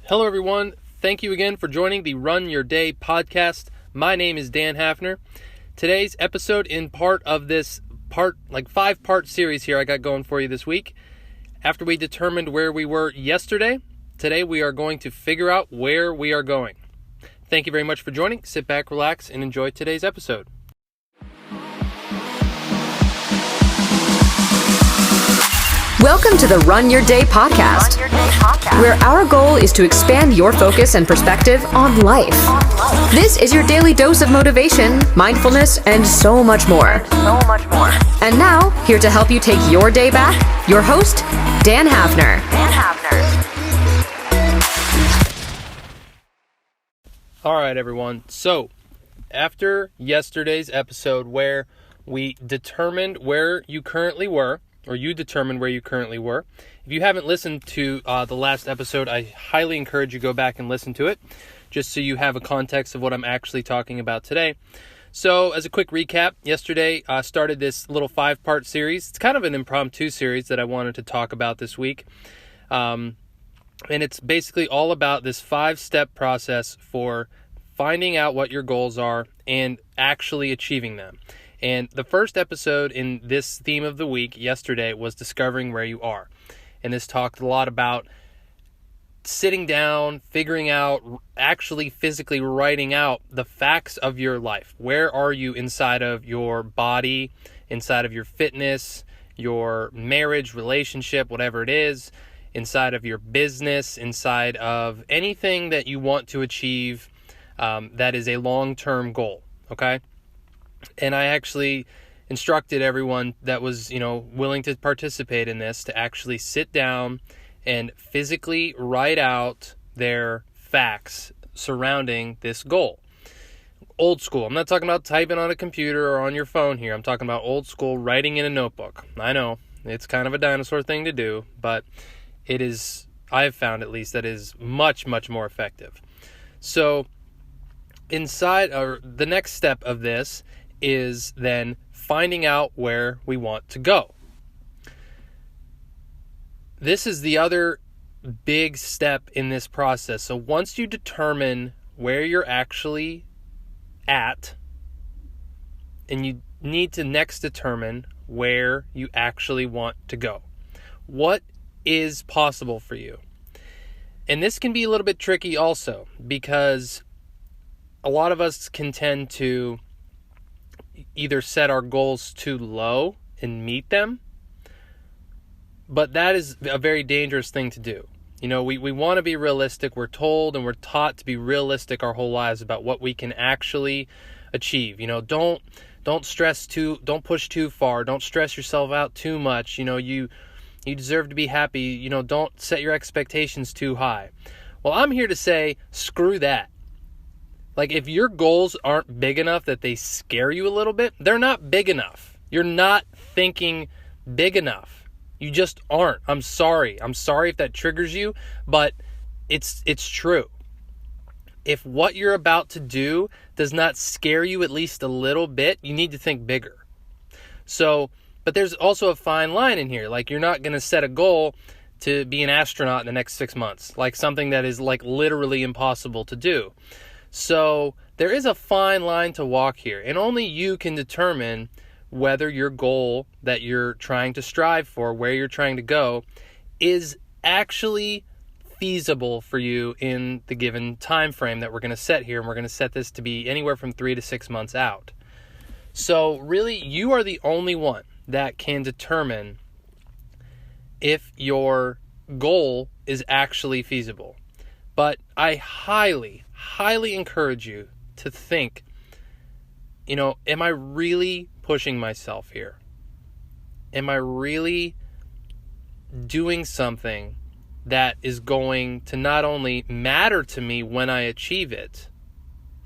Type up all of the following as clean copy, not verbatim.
Hello, everyone. Thank you again for joining the Run Your Day podcast. My name is Dan Hafner. Today's episode in part of this five-part series here I got going for you this week. After we determined where we were yesterday, today we are going to figure out where we are going. Thank you very much for joining. Sit back, relax, and enjoy today's episode. Welcome to the Run Your Day podcast, where our goal is to expand your focus and perspective on life. This is your daily dose of motivation, mindfulness, and so much more. And now, here to help you take your day back, your host, Dan Hafner. All right, everyone. So, after yesterday's episode where we determined where you currently were, or you determined where you currently were. If you haven't listened to the last episode, I highly encourage you to go back and listen to it, just so you have a context of what I'm actually talking about today. So, as a quick recap, yesterday I started this little 5-part series. It's kind of an impromptu series that I wanted to talk about this week. And it's basically all about this 5-step process for finding out what your goals are and actually achieving them. And the first episode in this theme of the week yesterday was discovering where you are. And this talked a lot about sitting down, figuring out, actually physically writing out the facts of your life. Where are you inside of your body, inside of your fitness, your marriage, relationship, whatever it is, inside of your business, inside of anything that you want to achieve that is a long-term goal, okay? And I actually instructed everyone that was, willing to participate in this to actually sit down and physically write out their facts surrounding this goal. Old school. I'm not talking about typing on a computer or on your phone here. I'm talking about old school, writing in a notebook. I know it's kind of a dinosaur thing to do, but it is, I've found at least, that is much, much more effective. So the next step of this is then finding out where we want to go. This is the other big step in this process. So once you determine where you're actually at, and you need to next determine where you actually want to go. What is possible for you? And this can be a little bit tricky also, because a lot of us can tend to either set our goals too low and meet them, but that is a very dangerous thing to do. We want to be realistic. We're told and we're taught to be realistic our whole lives about what we can actually achieve. Don't don't push too far. Don't stress yourself out too much. You deserve to be happy. Don't set your expectations too high. Well, I'm here to say, screw that. Like, if your goals aren't big enough that they scare you a little bit, they're not big enough. You're not thinking big enough. You just aren't. I'm sorry. I'm sorry if that triggers you, but it's true. If what you're about to do does not scare you at least a little bit, you need to think bigger. So, but there's also a fine line in here. Like, you're not going to set a goal to be an astronaut in the next 6 months, like something that is like literally impossible to do. So there is a fine line to walk here, and only you can determine whether your goal that you're trying to strive for, where you're trying to go, is actually feasible for you in the given time frame that we're going to set here, and we're going to set this to be anywhere from 3 to 6 months out. So really, you are the only one that can determine if your goal is actually feasible. But I highly encourage you to think, am I really pushing myself here? Am I really doing something that is going to not only matter to me when I achieve it,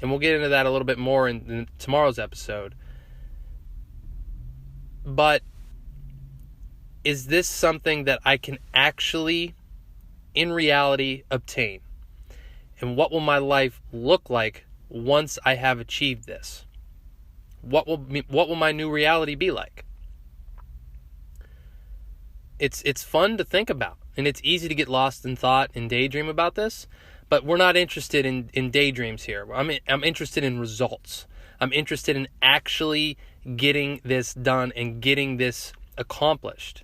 and we'll get into that a little bit more in tomorrow's episode, but is this something that I can actually, in reality, obtain? And what will my life look like once I have achieved this? What will my new reality be like? It's fun to think about. And it's easy to get lost in thought and daydream about this, but we're not interested in daydreams here. I'm interested in results. I'm interested in actually getting this done and getting this accomplished.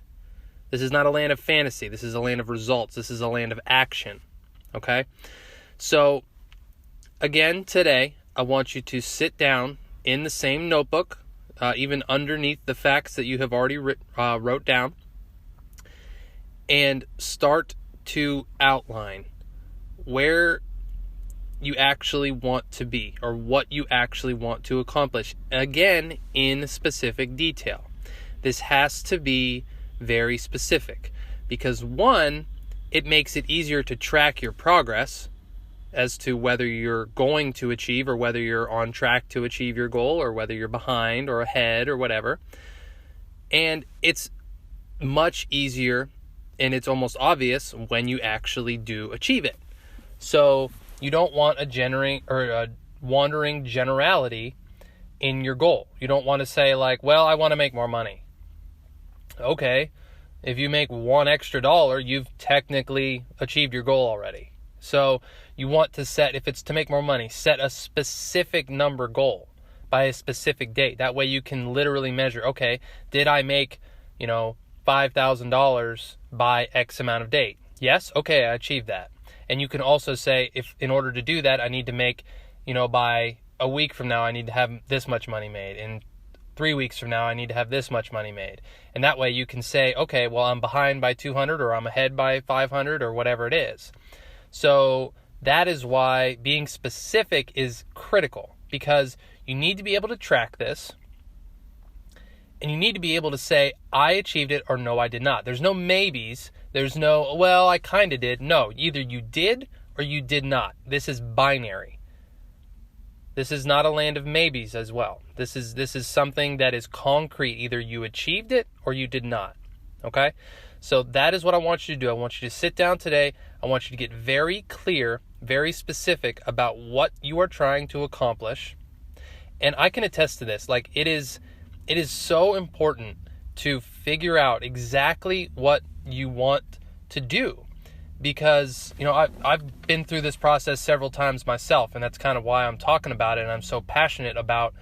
This is not a land of fantasy. This is a land of results. This is a land of action. Okay? So, again, today, I want you to sit down in the same notebook, even underneath the facts that you have already wrote down, and start to outline where you actually want to be or what you actually want to accomplish. Again, in specific detail. This has to be very specific because, one, it makes it easier to track your progress as to whether you're going to achieve or whether you're on track to achieve your goal or whether you're behind or ahead or whatever. And it's much easier and it's almost obvious when you actually do achieve it. So you don't want a wandering generality in your goal. You don't want to say like, well, I want to make more money. Okay, if you make $1 extra, you've technically achieved your goal already. So you want to set, if it's to make more money, set a specific number goal by a specific date. That way you can literally measure, okay, did I make, $5,000 by X amount of date? Yes? Okay, I achieved that. And you can also say, if in order to do that, I need to make, by a week from now, I need to have this much money made. In 3 weeks from now, I need to have this much money made. And that way you can say, okay, well, I'm behind by 200 or I'm ahead by 500 or whatever it is. So that is why being specific is critical, because you need to be able to track this and you need to be able to say, I achieved it or no, I did not. There's no maybes. There's no, well, I kind of did. No, either you did or you did not. This is binary. This is not a land of maybes as well. This is something that is concrete. Either you achieved it or you did not. Okay? So that is what I want you to do. I want you to sit down today. I want you to get very clear, very specific about what you are trying to accomplish. And I can attest to this. Like, it is so important to figure out exactly what you want to do. Because, I've been through this process several times myself, and that's kind of why I'm talking about it, and I'm so passionate about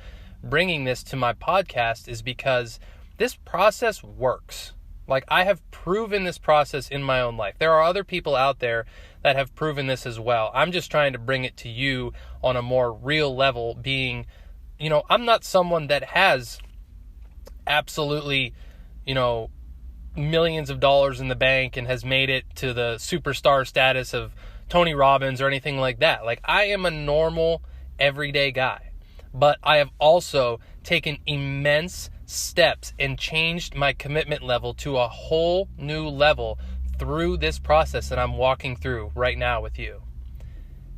bringing this to my podcast, is because this process works. Like, I have proven this process in my own life. There are other people out there that have proven this as well. I'm just trying to bring it to you on a more real level, being, I'm not someone that has absolutely, millions of dollars in the bank and has made it to the superstar status of Tony Robbins or anything like that. Like, I am a normal, everyday guy. But I have also taken immense steps and changed my commitment level to a whole new level through this process that I'm walking through right now with you.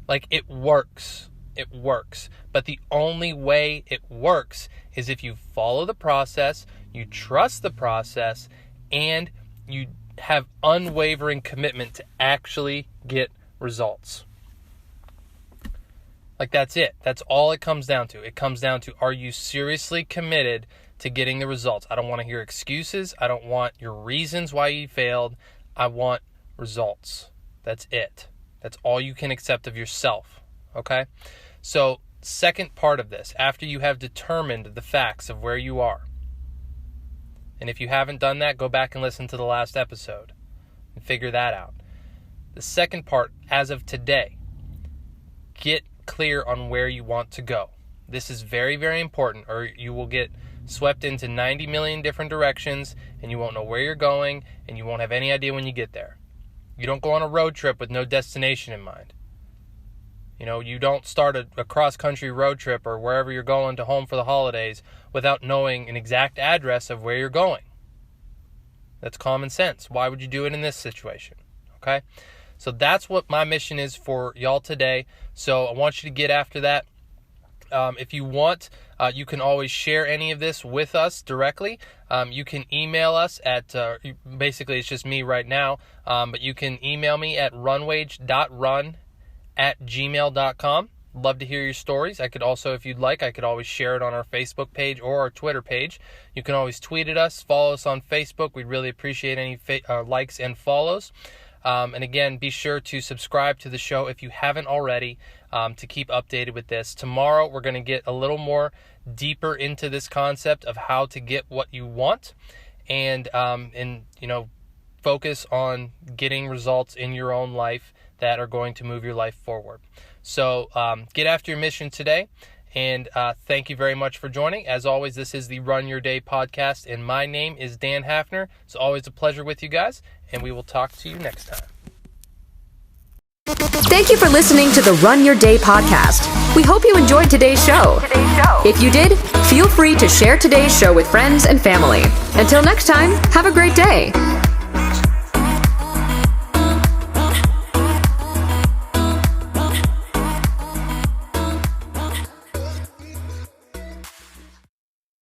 Like, it works. It works. But the only way it works is if you follow the process, you trust the process, and you have unwavering commitment to actually get results. Like, that's it. That's all it comes down to. It comes down to, are you seriously committed to getting the results? I don't want to hear excuses. I don't want your reasons why you failed. I want results. That's it. That's all you can accept of yourself. Okay? So, second part of this, after you have determined the facts of where you are, and if you haven't done that, go back and listen to the last episode and figure that out. The second part, as of today, get clear on where you want to go. This is very, very important, or you will get swept into 90 million different directions and you won't know where you're going and you won't have any idea when you get there. You don't go on a road trip with no destination in mind. You don't start a cross-country road trip or wherever you're going to home for the holidays without knowing an exact address of where you're going. That's common sense. Why would you do it in this situation? Okay? So that's what my mission is for y'all today. So I want you to get after that. If you want, you can always share any of this with us directly. You can email us at, basically it's just me right now, but you can email me at runwage.run@gmail.com. Love to hear your stories. I could also, if you'd like, I could always share it on our Facebook page or our Twitter page. You can always tweet at us, follow us on Facebook. We'd really appreciate any likes and follows. And again, be sure to subscribe to the show if you haven't already, to keep updated with this. Tomorrow, we're going to get a little more deeper into this concept of how to get what you want, and focus on getting results in your own life that are going to move your life forward. So get after your mission today, and thank you very much for joining. As always, this is the Run Your Day podcast, and my name is Dan Hafner. It's always a pleasure with you guys, and we will talk to you next time. Thank you for listening to the Run Your Day podcast. We hope you enjoyed today's show. If you did, feel free to share today's show with friends and family. Until next time, have a great day.